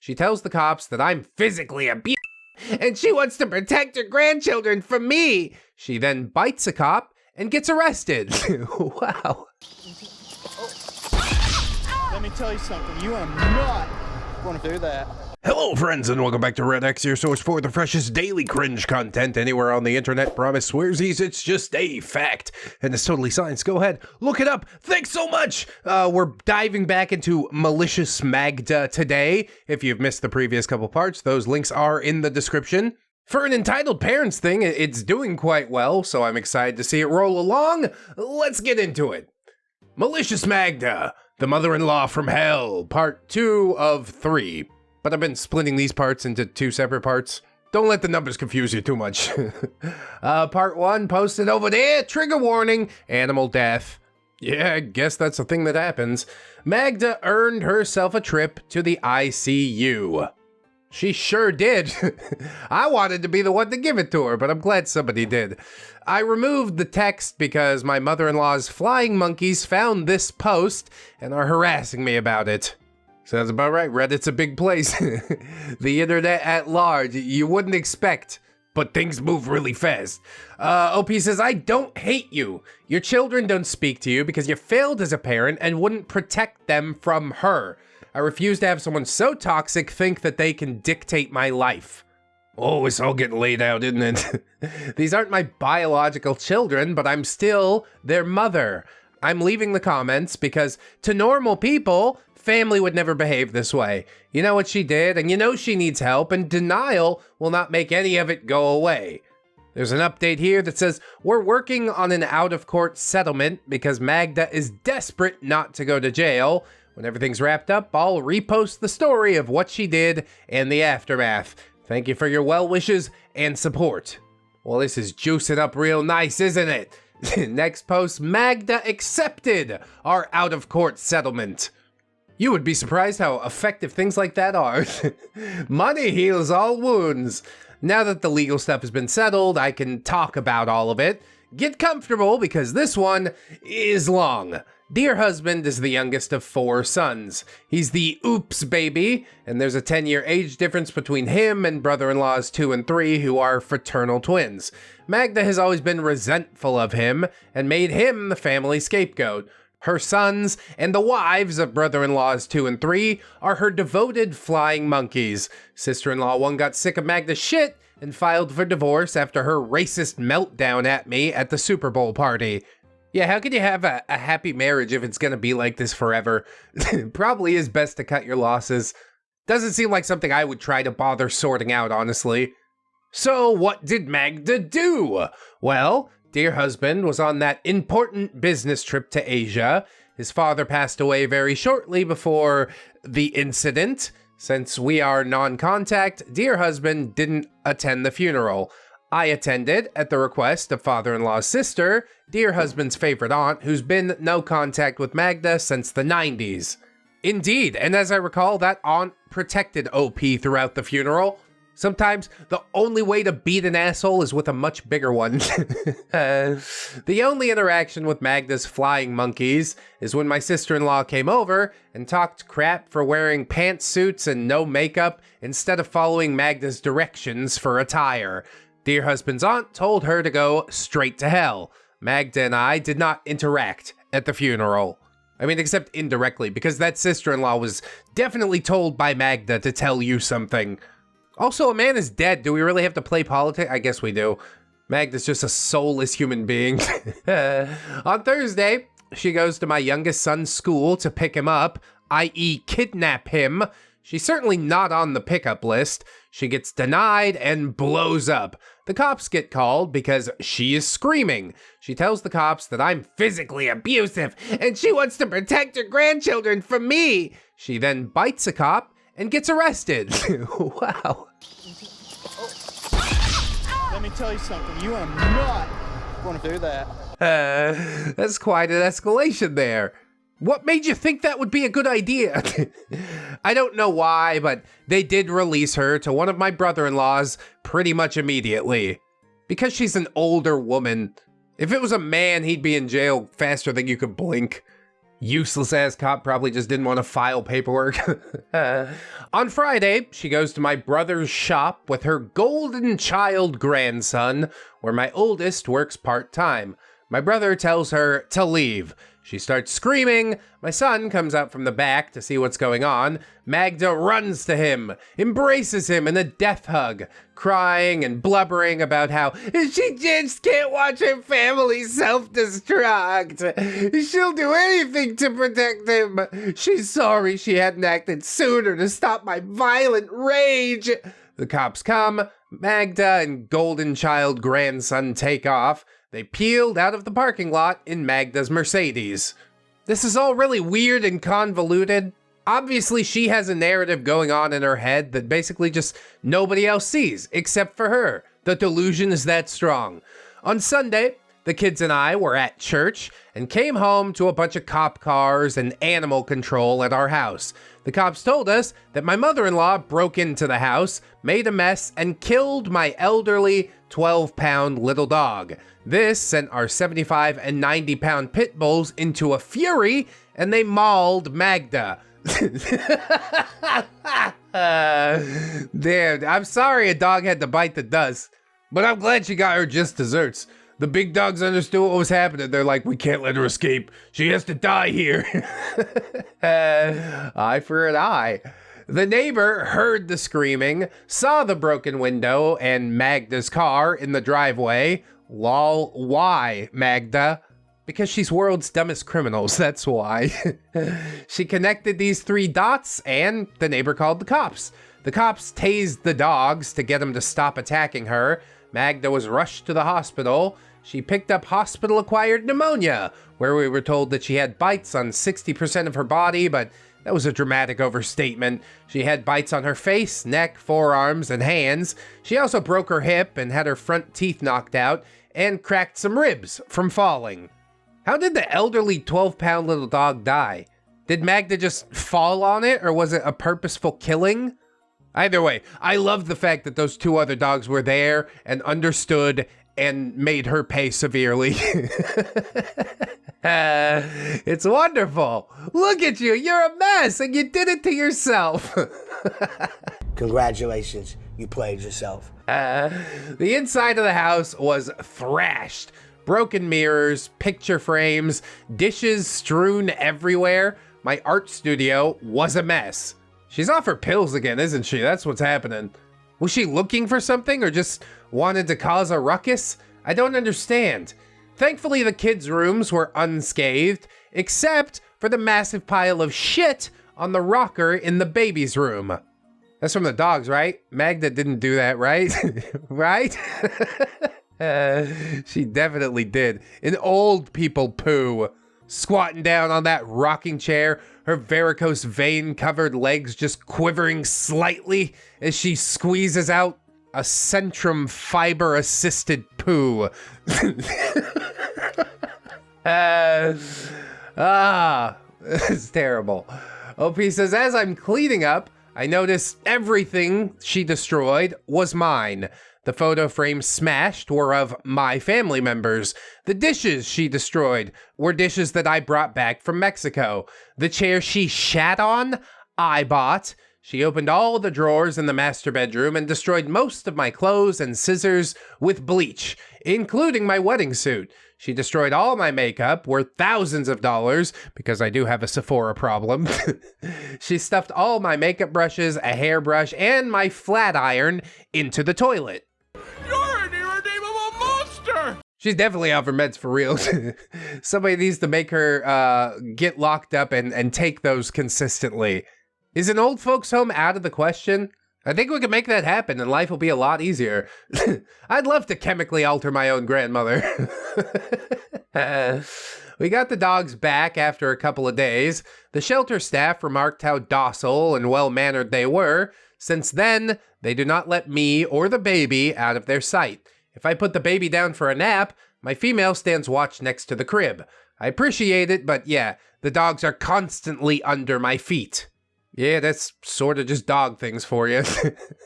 She tells the cops that I'm physically abused and she wants to protect her grandchildren from me. She then bites a cop and gets arrested. Wow. Let me tell you something, you are not going to do that. Hello friends and welcome back to ReddX, your source for the freshest daily cringe content anywhere on the internet. Promise swearsies, it's just a fact. And it's totally science. Go ahead, look it up. Thanks so much. We're diving back into Malicious Magda today. If you've missed the previous couple parts, those links are in the description. For an Entitled Parents thing, it's doing quite well, so I'm excited to see it roll along. Let's get into it. Malicious Magda, the mother-in-law from hell, part 2 of 3. But I've been splitting these parts into 2 separate parts. Don't let the numbers confuse you too much. Part 1 posted over there, trigger warning, animal death. Yeah, I guess that's a thing that happens. Magda earned herself a trip to the ICU. She sure did. I wanted to be the one to give it to her, but I'm glad somebody did. I removed the text because my mother-in-law's flying monkeys found this post and are harassing me about it. Sounds about right. Reddit's a big place. The internet at large, you wouldn't expect, but things move really fast. OP says, I don't hate you. Your children don't speak to you because you failed as a parent and wouldn't protect them from her. I refuse to have someone so toxic think that they can dictate my life. Oh, it's all getting laid out, isn't it? These aren't my biological children, but I'm still their mother. I'm leaving the comments because to normal people, family would never behave this way. You know what she did, and you know she needs help, and denial will not make any of it go away. There's an update here that says, we're working on an out-of-court settlement because Magda is desperate not to go to jail. When everything's wrapped up, I'll repost the story of what she did and the aftermath. Thank you for your well wishes and support. Well, this is juicing up real nice, isn't it? Next post, Magda accepted our out-of-court settlement. You would be surprised how effective things like that are. Money heals all wounds. Now that the legal stuff has been settled, I can talk about all of it. Get comfortable because this one is long. Dear husband is the youngest of 4 sons. He's the oops baby, and there's a 10-year age difference between him and brother-in-laws 2 and 3 who are fraternal twins. Magda has always been resentful of him and made him the family scapegoat. Her sons and the wives of brother-in-laws 2 and 3 are her devoted flying monkeys. Sister-in-law 1 got sick of Magda's shit and filed for divorce after her racist meltdown at me at the Super Bowl party. Yeah, how can you have a happy marriage if it's gonna be like this forever? Probably is best to cut your losses. Doesn't seem like something I would try to bother sorting out, honestly. So what did Magda do? Well, dear husband was on that important business trip to Asia. His father passed away very shortly before the incident. Since we are non-contact, dear husband didn't attend the funeral. I attended at the request of father-in-law's sister, dear husband's favorite aunt, who's been no contact with Magda since the 90s. Indeed, and as I recall, that aunt protected OP throughout the funeral. Sometimes the only way to beat an asshole is with a much bigger one. The only interaction with Magda's flying monkeys is when my sister-in-law came over and talked crap for wearing pantsuits and no makeup instead of following Magda's directions for attire. Dear husband's aunt told her to go straight to hell. Magda and I did not interact at the funeral. I mean, except indirectly, because that sister-in-law was definitely told by Magda to tell you something. Also, a man is dead. Do we really have to play politics? I guess we do. Magda's just a soulless human being. On Thursday, she goes to my youngest son's school to pick him up, i.e. kidnap him. She's certainly not on the pickup list. She gets denied and blows up. The cops get called because she is screaming. She tells the cops that I'm physically abusive and she wants to protect her grandchildren from me. She then bites a cop and gets arrested. Wow. Let me tell you something, you are not going to do that. That's quite an escalation there. What made you think that would be a good idea? I don't know why, but they did release her to one of my brother-in-laws pretty much immediately. Because she's an older woman. If it was a man, he'd be in jail faster than you could blink. Useless ass cop probably just didn't want to file paperwork. On Friday, she goes to my brother's shop with her golden child grandson, where my oldest works part-time. My brother tells her to leave. She starts screaming. My son comes out from the back to see what's going on. Magda runs to him, embraces him in a death hug, crying and blubbering about how she just can't watch her family self-destruct. She'll do anything to protect him. She's sorry she hadn't acted sooner to stop my violent rage. The cops come. Magda and golden child grandson take off. They peeled out of the parking lot in Magda's Mercedes. This is all really weird and convoluted. Obviously, she has a narrative going on in her head that basically just nobody else sees, except for her. The delusion is that strong. On Sunday, the kids and I were at church and came home to a bunch of cop cars and animal control at our house. The cops told us that my mother-in-law broke into the house, made a mess, and killed my elderly 12-pound little dog. This sent our 75 and 90-pound pit bulls into a fury, and they mauled Magda. Damn, I'm sorry a dog had to bite the dust, but I'm glad she got her just desserts. The big dogs understood what was happening. They're like, we can't let her escape. She has to die here. Eye for an eye. The neighbor heard the screaming, saw the broken window and Magda's car in the driveway. Lol, why, Magda? Because she's world's dumbest criminals, that's why. She connected these 3 dots and the neighbor called the cops. The cops tased the dogs to get them to stop attacking her. Magda was rushed to the hospital. She picked up hospital-acquired pneumonia, where we were told that she had bites on 60% of her body, but that was a dramatic overstatement. She had bites on her face, neck, forearms, and hands. She also broke her hip and had her front teeth knocked out, and cracked some ribs from falling. How did the elderly 12-pound little dog die? Did Magda just fall on it, or was it a purposeful killing? Either way, I love the fact that those 2 other dogs were there and understood and made her pay severely. It's wonderful. Look at you. You're a mess and you did it to yourself. Congratulations. You played yourself. The inside of the house was thrashed. Broken mirrors, picture frames, dishes strewn everywhere. My art studio was a mess. She's off her pills again, isn't she? That's what's happening. Was she looking for something or just wanted to cause a ruckus? I don't understand. Thankfully, the kids' rooms were unscathed, except for the massive pile of shit on the rocker in the baby's room. That's from the dogs, right? Magda didn't do that, right? Right? She definitely did. An old people poo. Squatting down on that rocking chair, her varicose vein-covered legs just quivering slightly as she squeezes out a centrum fiber-assisted poo. It's terrible. OP says, as I'm cleaning up, I noticed everything she destroyed was mine. The photo frames smashed were of my family members. The dishes she destroyed were dishes that I brought back from Mexico. The chair she shat on, I bought. She opened all the drawers in the master bedroom and destroyed most of my clothes and scissors with bleach, including my wedding suit. She destroyed all my makeup, worth thousands of dollars, because I do have a Sephora problem. She stuffed all my makeup brushes, a hairbrush, and my flat iron into the toilet. You're an irredeemable monster! She's definitely off her meds for real. Somebody needs to make her get locked up and take those consistently. Is an old folks home out of the question? I think we can make that happen and life will be a lot easier. I'd love to chemically alter my own grandmother. We got the dogs back after a couple of days. The shelter staff remarked how docile and well-mannered they were. Since then, they do not let me or the baby out of their sight. If I put the baby down for a nap, my female stands watch next to the crib. I appreciate it, but yeah, the dogs are constantly under my feet. Yeah, that's sort of just dog things for you.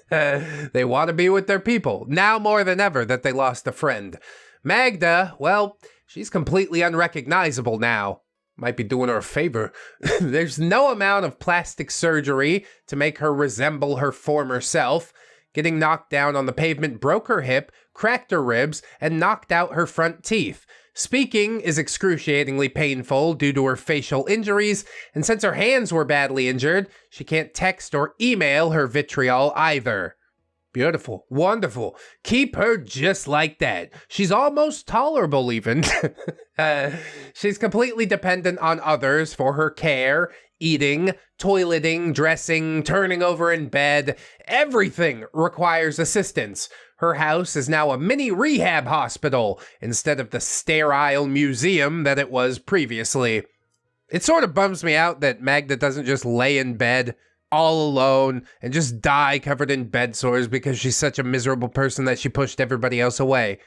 They want to be with their people, now more than ever that they lost a friend. Magda, well, she's completely unrecognizable now. Might be doing her a favor. There's no amount of plastic surgery to make her resemble her former self. Getting knocked down on the pavement broke her hip, cracked her ribs, and knocked out her front teeth. Speaking is excruciatingly painful due to her facial injuries, and since her hands were badly injured, she can't text or email her vitriol either. Beautiful. Wonderful. Keep her just like that. She's almost tolerable even. She's completely dependent on others for her care, eating, toileting, dressing, turning over in bed. Everything requires assistance. Her house is now a mini rehab hospital instead of the sterile museum that it was previously. It sort of bums me out that Magda doesn't just lay in bed all alone and just die covered in bed sores because she's such a miserable person that she pushed everybody else away.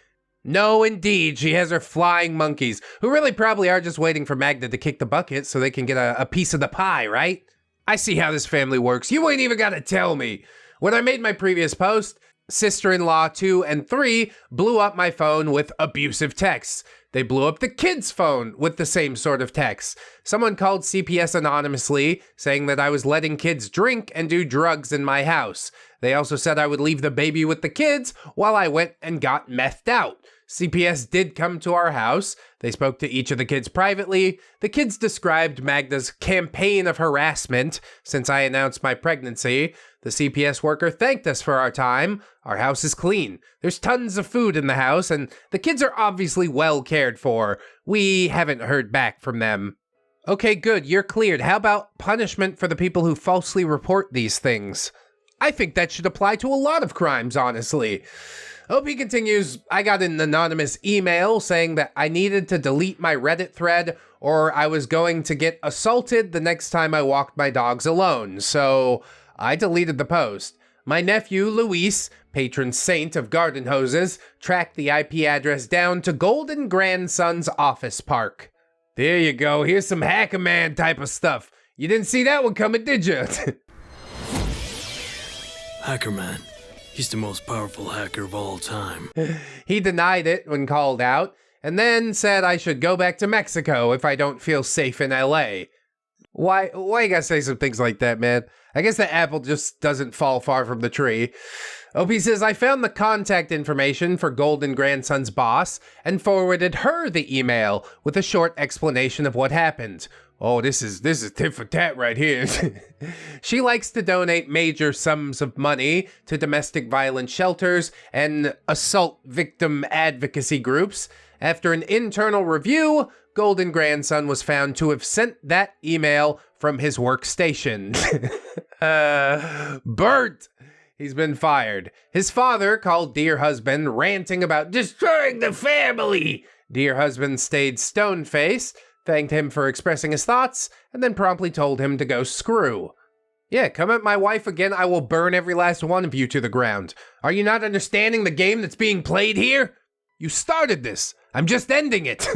No, indeed, she has her flying monkeys, who really probably are just waiting for Magda to kick the bucket so they can get a piece of the pie, right? I see how this family works. You ain't even gotta tell me. When I made my previous post, sister-in-law 2 and 3 blew up my phone with abusive texts. They blew up the kids' phone with the same sort of texts. Someone called CPS anonymously, saying that I was letting kids drink and do drugs in my house. They also said I would leave the baby with the kids while I went and got methed out. CPS did come to our house. They spoke to each of the kids privately. The kids described Magda's campaign of harassment since I announced my pregnancy. The CPS worker thanked us for our time. Our house is clean. There's tons of food in the house, and the kids are obviously well cared for. We haven't heard back from them. Okay, good, you're cleared. How about punishment for the people who falsely report these things? I think that should apply to a lot of crimes, honestly. OP continues, I got an anonymous email saying that I needed to delete my Reddit thread or I was going to get assaulted the next time I walked my dogs alone, so I deleted the post. My nephew, Luis, patron saint of garden hoses, tracked the IP address down to Golden Grandson's office park. There you go, here's some Hacker Man type of stuff. You didn't see that one coming, did you? Hacker Man. He's the most powerful hacker of all time. He denied it when called out, and then said I should go back to Mexico if I don't feel safe in LA. Why you gotta say some things like that, man? I guess the apple just doesn't fall far from the tree. OP says, I found the contact information for Golden Grandson's boss and forwarded her the email with a short explanation of what happened. Oh, this is tit for tat right here. She likes to donate major sums of money to domestic violence shelters and assault victim advocacy groups. After an internal review, Golden Grandson was found to have sent that email from his workstation. Burnt! He's been fired. His father called Dear Husband, ranting about destroying the family. Dear Husband stayed stone-faced, thanked him for expressing his thoughts, and then promptly told him to go screw. Yeah, come at my wife again, I will burn every last one of you to the ground. Are you not understanding the game that's being played here? You started this. I'm just ending it.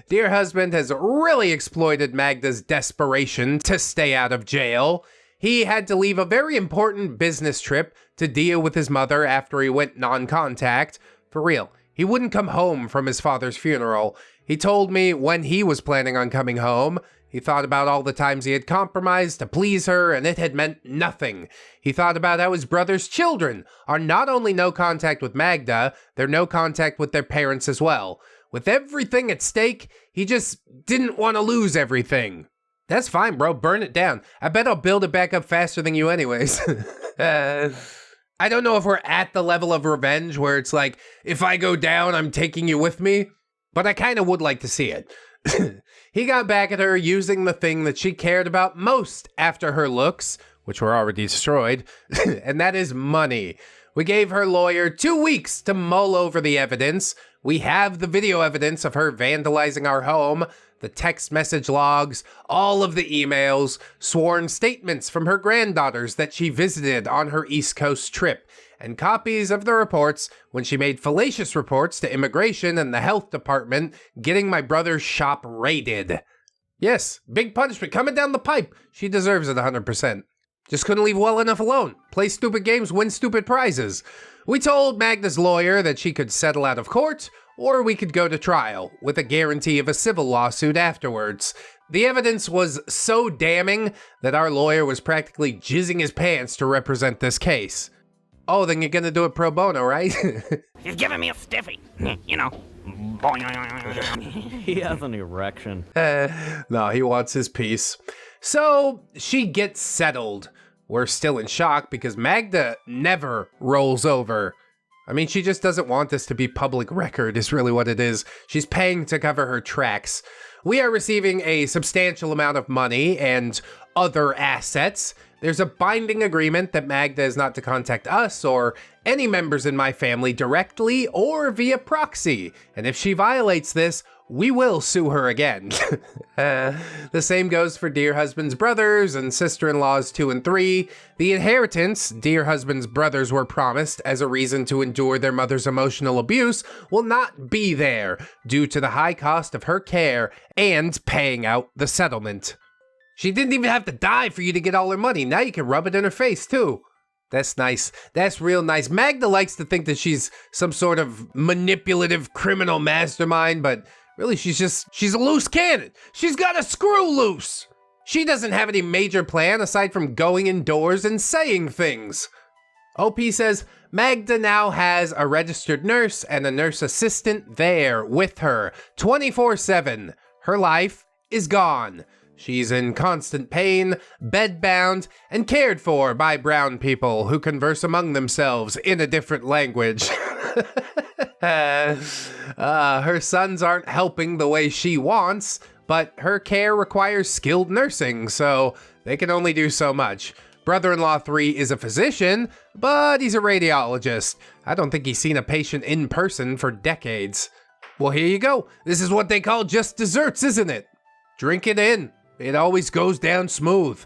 Dear Husband has really exploited Magda's desperation to stay out of jail. He had to leave a very important business trip to deal with his mother after he went non-contact. For real, he wouldn't come home from his father's funeral. He told me when he was planning on coming home, he thought about all the times he had compromised to please her, and it had meant nothing. He thought about how his brother's children are not only no contact with Magda, they're no contact with their parents as well. With everything at stake, he just didn't want to lose everything. That's fine, bro. Burn it down. I bet I'll build it back up faster than you anyways. I don't know if we're at the level of revenge where it's like, if I go down, I'm taking you with me. But I kind of would like to see it. He got back at her using the thing that she cared about most after her looks, which were already destroyed, and that is money. We gave her lawyer 2 weeks to mull over the evidence. We have the video evidence of her vandalizing our home, the text message logs, all of the emails, sworn statements from her granddaughters that she visited on her East Coast trip, and copies of the reports when she made fallacious reports to immigration and the health department, getting my brother's shop raided. Yes, big punishment coming down the pipe. She deserves it 100%. Just couldn't leave well enough alone. Play stupid games, win stupid prizes. We told Magda's lawyer that she could settle out of court or we could go to trial with a guarantee of a civil lawsuit afterwards. The evidence was so damning that our lawyer was practically jizzing his pants to represent this case. Oh, then you're gonna do it pro bono, right? He's giving me a stiffy, you know. He has an erection. No, he wants his piece. So, she gets settled. We're still in shock because Magda never rolls over. I mean, she just doesn't want this to be public record, is really what it is. She's paying to cover her tracks. We are receiving a substantial amount of money and other assets. There's a binding agreement that Magda is not to contact us or any members in my family directly or via proxy. And if she violates this, we will sue her again. The same goes for dear husband's brothers and sister-in-laws 2 and 3. The inheritance dear husband's brothers were promised as a reason to endure their mother's emotional abuse will not be there due to the high cost of her care and paying out the settlement. She didn't even have to die for you to get all her money. Now you can rub it in her face, too. That's nice. That's real nice. Magda likes to think that she's some sort of manipulative criminal mastermind, but really she's a loose cannon. She's got a screw loose. She doesn't have any major plan aside from going indoors and saying things. OP says, Magda now has a registered nurse and a nurse assistant there with her 24/7. Her life is gone. She's in constant pain, bedbound, and cared for by brown people who converse among themselves in a different language. Her sons aren't helping the way she wants, but her care requires skilled nursing, so they can only do so much. Brother-in-law 3 is a physician, but he's a radiologist. I don't think he's seen a patient in person for decades. Well, here you go. This is what they call just desserts, isn't it? Drink it in. It always goes down smooth.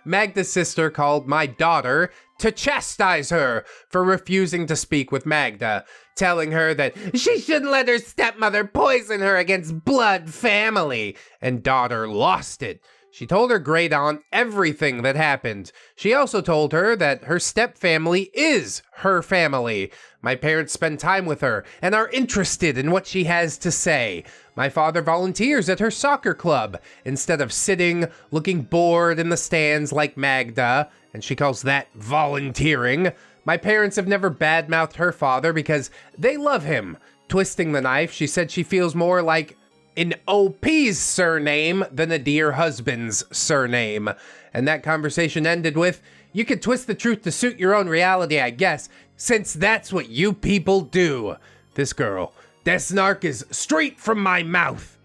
Magda's sister called my daughter to chastise her for refusing to speak with Magda, telling her that she shouldn't let her stepmother poison her against blood family, and daughter lost it. She told her great aunt everything that happened. She also told her that her stepfamily is her family. My parents spend time with her and are interested in what she has to say. My father volunteers at her soccer club instead of sitting, looking bored in the stands like Magda, and she calls that volunteering. My parents have never badmouthed her father because they love him. Twisting the knife, she said she feels more like an OP's surname than a dear husband's surname. And that conversation ended with, you could twist the truth to suit your own reality, I guess, since that's what you people do. This girl, that snark is straight from my mouth.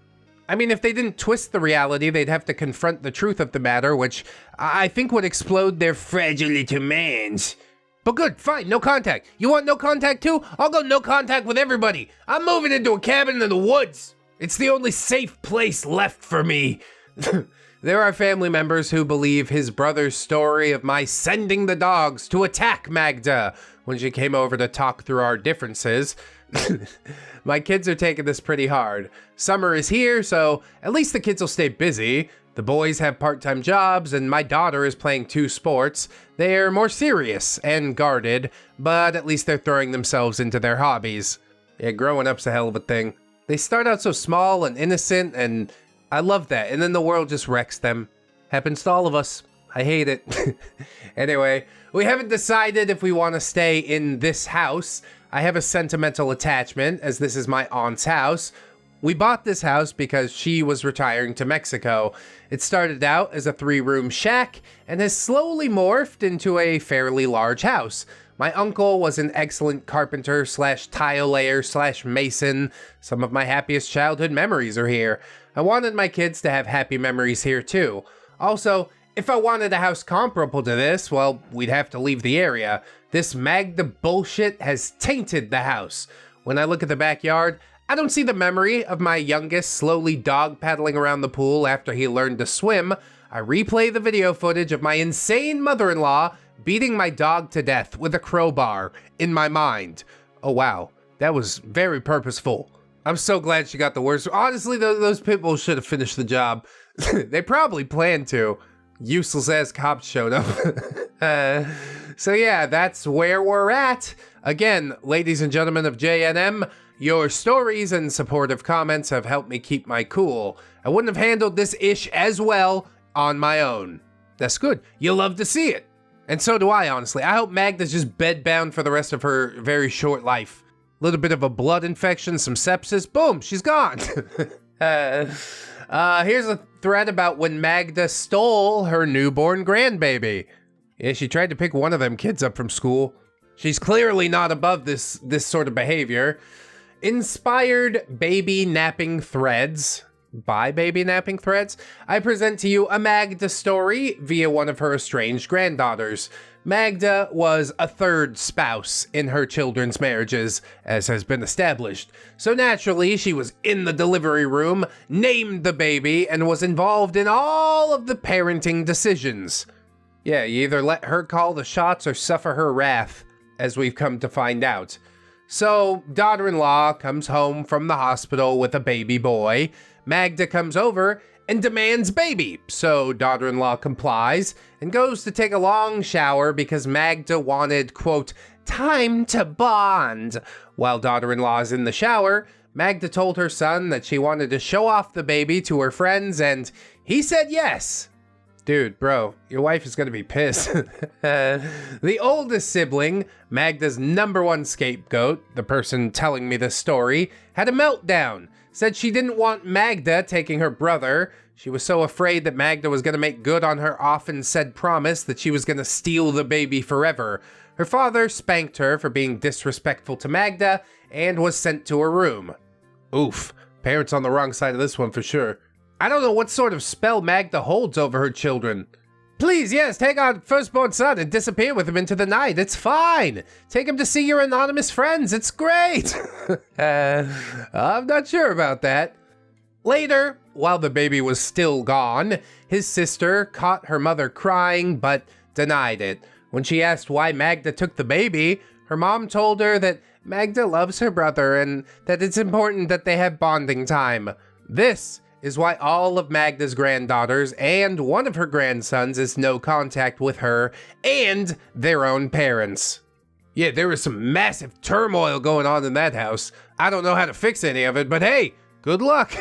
I mean, if they didn't twist the reality, they'd have to confront the truth of the matter, which I think would explode their fragile little minds. But good, fine, no contact. You want no contact too? I'll go no contact with everybody. I'm moving into a cabin in the woods. It's the only safe place left for me. There are family members who believe his brother's story of my sending the dogs to attack Magda when she came over to talk through our differences. My kids are taking this pretty hard. Summer is here, so at least the kids will stay busy. The boys have part-time jobs, and my daughter is playing 2 sports. They're more serious and guarded, but at least they're throwing themselves into their hobbies. Yeah, growing up's a hell of a thing. They start out so small and innocent, and I love that. And then the world just wrecks them. Happens to all of us. I hate it. Anyway, we haven't decided if we want to stay in this house. I have a sentimental attachment, as this is my aunt's house. We bought this house because she was retiring to Mexico. It started out as a 3-room shack and has slowly morphed into a fairly large house. My uncle was an excellent carpenter / tile layer / mason. Some of my happiest childhood memories are here. I wanted my kids to have happy memories here too. Also, if I wanted a house comparable to this, well, we'd have to leave the area. This Magda bullshit has tainted the house. When I look at the backyard, I don't see the memory of my youngest slowly dog paddling around the pool after he learned to swim. I replay the video footage of my insane mother-in-law beating my dog to death with a crowbar in my mind. Oh wow, that was very purposeful. I'm so glad she got the worst. Honestly, those people should have finished the job. They probably planned to. Useless ass cops showed up. So yeah, that's where we're at. Again, ladies and gentlemen of JNM, Your stories and supportive comments have helped me keep my cool. I wouldn't have handled this ish as well on my own. That's good. You'll love to see it. And so do I, honestly. I hope Magda's just bedbound for the rest of her very short life. A little bit of a blood infection, some sepsis, boom, she's gone. Here's a thread about when Magda stole her newborn grandbaby. Yeah, she tried to pick one of them kids up from school. She's clearly not above this sort of behavior. Inspired baby napping threads. By baby napping threads, I present to you a Magda story via one of her estranged granddaughters. Magda was a third spouse in her children's marriages, as has been established. So naturally, she was in the delivery room, named the baby, and was involved in all of the parenting decisions. Yeah, you either let her call the shots or suffer her wrath, as we've come to find out. So, daughter-in-law comes home from the hospital with a baby boy. Magda comes over and demands baby, so daughter-in-law complies and goes to take a long shower because Magda wanted, quote, time to bond. While daughter-in-law is in the shower, Magda told her son that she wanted to show off the baby to her friends, and he said yes. Dude, bro, your wife is gonna be pissed. The oldest sibling, Magda's #1 scapegoat, the person telling me this story, had a meltdown. Said she didn't want Magda taking her brother. She was so afraid that Magda was gonna make good on her often said promise that she was gonna steal the baby forever. Her father spanked her for being disrespectful to Magda and was sent to her room. Oof, parents on the wrong side of this one for sure. I don't know what sort of spell Magda holds over her children. Please, yes, take our firstborn son and disappear with him into the night. It's fine. Take him to see your anonymous friends. It's great. I'm not sure about that. Later, while the baby was still gone, his sister caught her mother crying but denied it. When she asked why Magda took the baby, her mom told her that Magda loves her brother and that it's important that they have bonding time. This is why all of Magda's granddaughters and one of her grandsons is no contact with her and their own parents. Yeah, there was some massive turmoil going on in that house. I don't know how to fix any of it, but hey, good luck.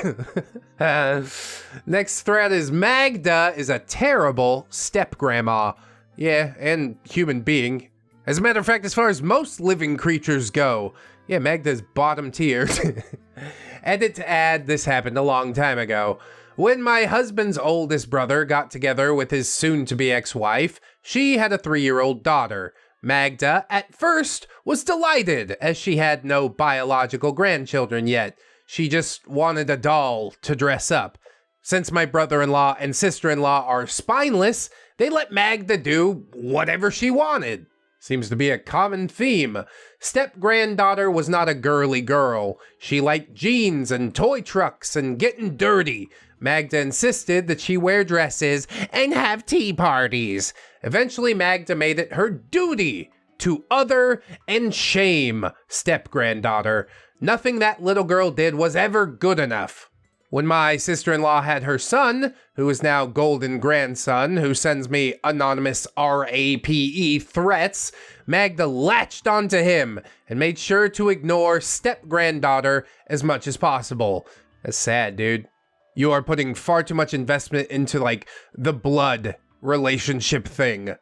Next thread is Magda is a terrible step-grandma. Yeah, and human being. As a matter of fact, as far as most living creatures go, yeah, Magda's bottom tier. Edit to add, this happened a long time ago. When my husband's oldest brother got together with his soon-to-be ex-wife, she had a 3-year-old daughter. Magda, at first, was delighted as she had no biological grandchildren yet. She just wanted a doll to dress up. Since my brother-in-law and sister-in-law are spineless, they let Magda do whatever she wanted. Seems to be a common theme. Step-granddaughter was not a girly girl. She liked jeans and toy trucks and getting dirty. Magda insisted that she wear dresses and have tea parties. Eventually, Magda made it her duty to other and shame step-granddaughter. Nothing that little girl did was ever good enough. When my sister-in-law had her son, who is now golden grandson, who sends me anonymous RAPE threats, Magda latched onto him and made sure to ignore step-granddaughter as much as possible. That's sad, dude. You are putting far too much investment into, like, the blood relationship thing.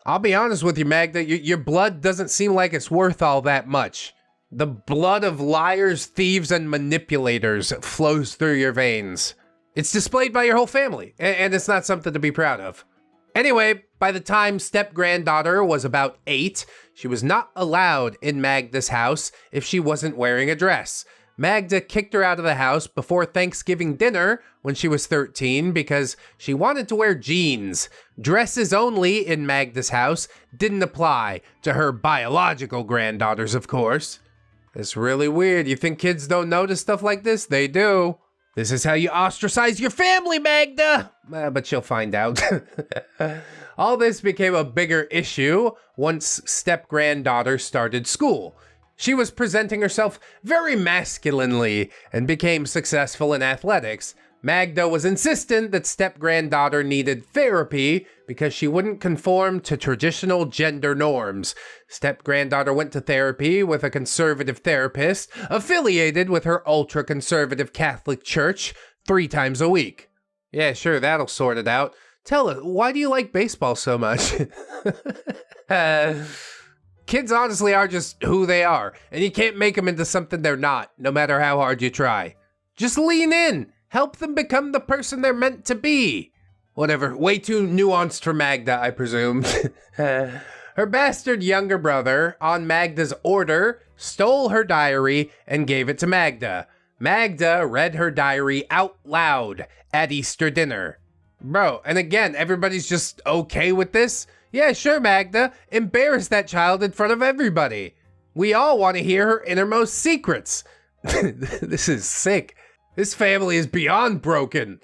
I'll be honest with you, Magda, your blood doesn't seem like it's worth all that much. The blood of liars, thieves, and manipulators flows through your veins. It's displayed by your whole family, and it's not something to be proud of. Anyway, by the time step-granddaughter was about 8, she was not allowed in Magda's house if she wasn't wearing a dress. Magda kicked her out of the house before Thanksgiving dinner when she was 13 because she wanted to wear jeans. Dresses only in Magda's house didn't apply to her biological granddaughters, of course. It's really weird. You think kids don't notice stuff like this? They do. This is how you ostracize your family, Magda! But you'll find out. All this became a bigger issue once step-granddaughter started school. She was presenting herself very masculinely and became successful in athletics. Magda was insistent that step-granddaughter needed therapy because she wouldn't conform to traditional gender norms. Step-granddaughter went to therapy with a conservative therapist affiliated with her ultra-conservative Catholic church 3 times a week. Yeah, sure, that'll sort it out. Tell her, why do you like baseball so much? Kids honestly are just who they are, and you can't make them into something they're not, no matter how hard you try. Just lean in. Help them become the person they're meant to be. Whatever, way too nuanced for Magda, I presume. Her bastard younger brother, on Magda's order, stole her diary and gave it to Magda. Magda read her diary out loud at Easter dinner. Bro, and again, everybody's just okay with this? Yeah, sure, Magda. Embarrass that child in front of everybody. We all want to hear her innermost secrets. This is sick. This family is beyond broken.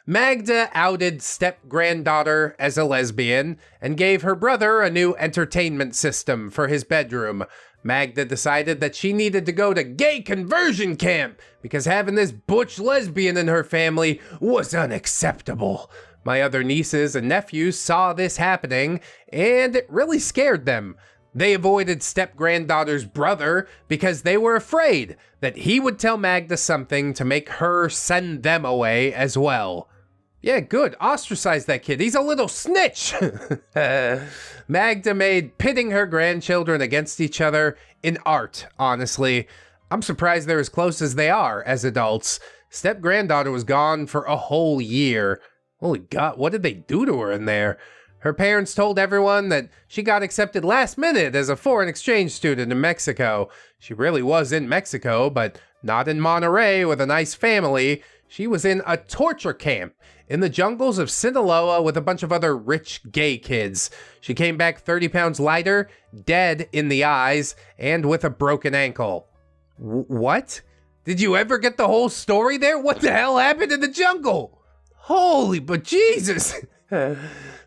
Magda outed step-granddaughter as a lesbian and gave her brother a new entertainment system for his bedroom. Magda decided that she needed to go to gay conversion camp because having this butch lesbian in her family was unacceptable. My other nieces and nephews saw this happening, and it really scared them. They avoided step-granddaughter's brother because they were afraid that he would tell Magda something to make her send them away as well. Yeah, good. Ostracize that kid. He's a little snitch. Magda made pitting her grandchildren against each other in art, honestly. I'm surprised they're as close as they are as adults. Step-granddaughter was gone for a whole year. Holy God, what did they do to her in there? Her parents told everyone that she got accepted last minute as a foreign exchange student in Mexico. She really was in Mexico, but not in Monterey with a nice family. She was in a torture camp in the jungles of Sinaloa with a bunch of other rich gay kids. She came back 30 pounds lighter, dead in the eyes, and with a broken ankle. What? Did you ever get the whole story there? What the hell happened in the jungle? Holy but Jesus!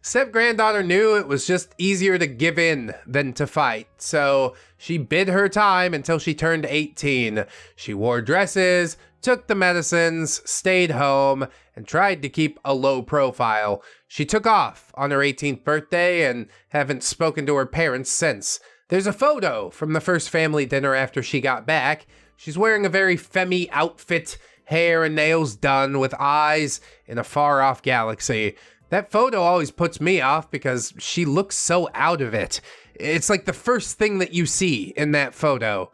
Step-granddaughter knew it was just easier to give in than to fight, so she bid her time until she turned 18. She wore dresses, took the medicines, stayed home, and tried to keep a low profile. She took off on her 18th birthday and haven't spoken to her parents since. There's a photo from the first family dinner after she got back. She's wearing a very femmy outfit, hair and nails done with eyes in a far-off galaxy. That photo always puts me off because she looks so out of it. It's like the first thing that you see in that photo.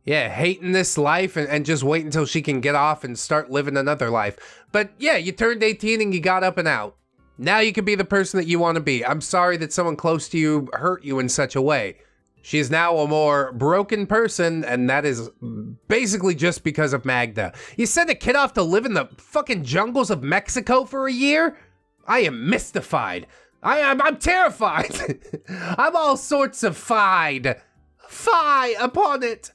Yeah, hating this life and just wait until she can get off and start living another life. But yeah, you turned 18 and you got up and out. Now you can be the person that you want to be. I'm sorry that someone close to you hurt you in such a way. She is now a more broken person, and that is basically just because of Magda. You sent a kid off to live in the fucking jungles of Mexico for a year? I am mystified. I'm terrified. I'm all sorts of fied. Fie upon it.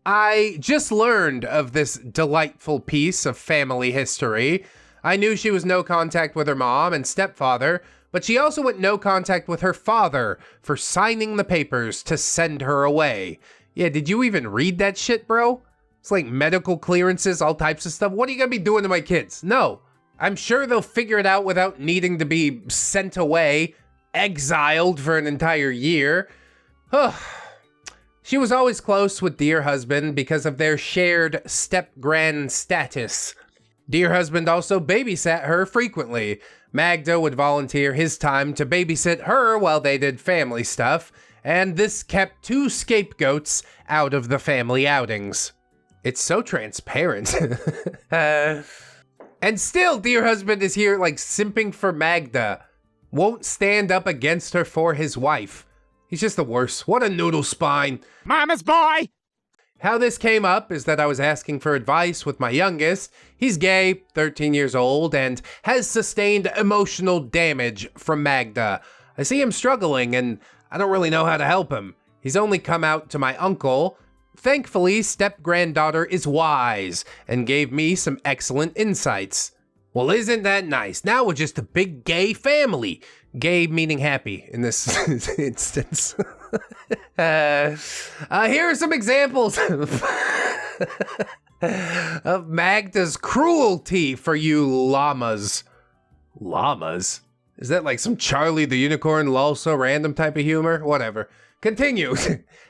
I just learned of this delightful piece of family history. I knew she was no contact with her mom and stepfather, but she also went no contact with her father for signing the papers to send her away. Yeah, did you even read that shit, bro? It's like medical clearances, all types of stuff. What are you gonna be doing to my kids? No. I'm sure they'll figure it out without needing to be sent away, exiled for an entire year. She was always close with dear husband because of their shared step-grand status. Dear husband also babysat her frequently. Magda would volunteer his time to babysit her while they did family stuff, and this kept 2 scapegoats out of the family outings. It's so transparent. And still, dear husband is here like simping for Magda. Won't stand up against her for his wife. He's just the worst. What a noodle spine. Mama's boy! How this came up is that I was asking for advice with my youngest. He's gay, 13 years old, and has sustained emotional damage from Magda. I see him struggling, and I don't really know how to help him. He's only come out to my uncle. Thankfully, step-granddaughter is wise and gave me some excellent insights. Well, isn't that nice? Now we're just a big gay family. Gay meaning happy in this instance. Here are some examples. of Magda's cruelty for you llamas. Llamas? Is that like some Charlie the Unicorn lol so random type of humor? Whatever. Continue.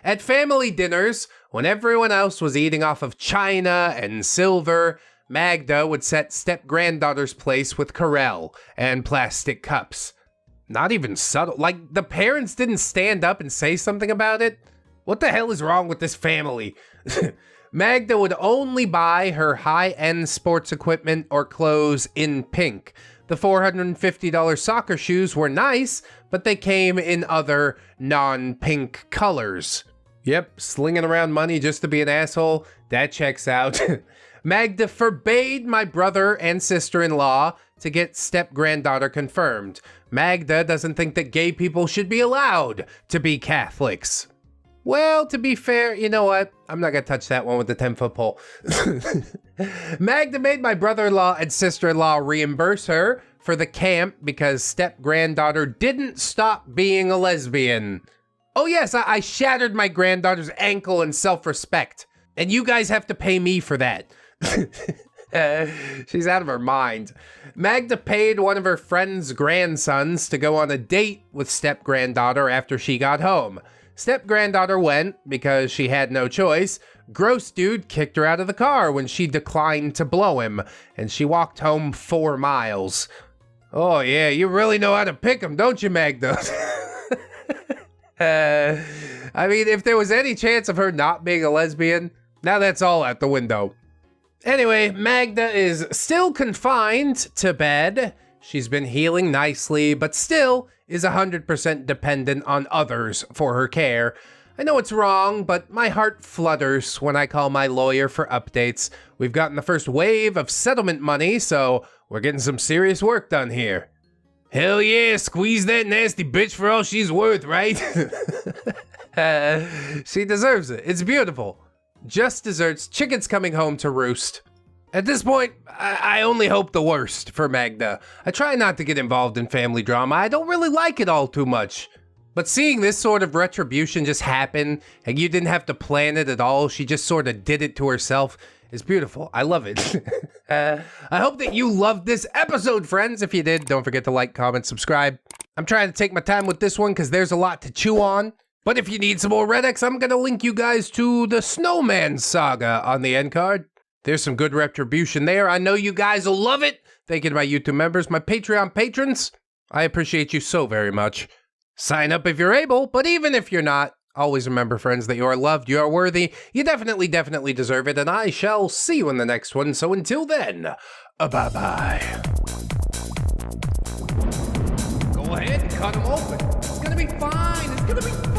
At family dinners, when everyone else was eating off of china and silver, Magda would set step-granddaughter's place with Corel and plastic cups. Not even subtle. Like, the parents didn't stand up and say something about it? What the hell is wrong with this family? Magda would only buy her high-end sports equipment or clothes in pink. The $450 soccer shoes were nice, but they came in other non-pink colors. Yep, slinging around money just to be an asshole, that checks out. Magda forbade my brother and sister-in-law to get step-granddaughter confirmed. Magda doesn't think that gay people should be allowed to be Catholics. Well, to be fair, you know what? I'm not gonna touch that one with the 10-foot pole. Magda made my brother-in-law and sister-in-law reimburse her for the camp because step-granddaughter didn't stop being a lesbian. Oh yes, I shattered my granddaughter's ankle in self-respect, and you guys have to pay me for that. She's out of her mind. Magda paid one of her friend's grandsons to go on a date with step-granddaughter after she got home. Step-granddaughter went because she had no choice. Gross dude kicked her out of the car when she declined to blow him, and she walked home 4 miles. Oh yeah, you really know how to pick 'em, don't you, Magda? I mean, if there was any chance of her not being a lesbian, now that's all out the window. Anyway, Magda is still confined to bed. She's been healing nicely, but still is 100% dependent on others for her care. I know it's wrong, but my heart flutters when I call my lawyer for updates. We've gotten the first wave of settlement money, so we're getting some serious work done here. Hell yeah, squeeze that nasty bitch for all she's worth, right? She deserves it. It's beautiful. Just desserts, chickens coming home to roost. At this point, I only hope the worst for Magda. I try not to get involved in family drama. I don't really like it all too much. But seeing this sort of retribution just happen, and you didn't have to plan it at all, she just sort of did it to herself, is beautiful. I love it. I hope that you loved this episode, friends. If you did, don't forget to like, comment, subscribe. I'm trying to take my time with this one because there's a lot to chew on. But if you need some more ReddX, I'm going to link you guys to the Snowman Saga on the end card. There's some good retribution there. I know you guys will love it. Thank you to my YouTube members, my Patreon patrons. I appreciate you so very much. Sign up if you're able, but even if you're not, always remember, friends, that you are loved, you are worthy, you definitely deserve it, and I shall see you in the next one. So until then, bye-bye. Go ahead and cut them open. It's gonna be fine. It's gonna be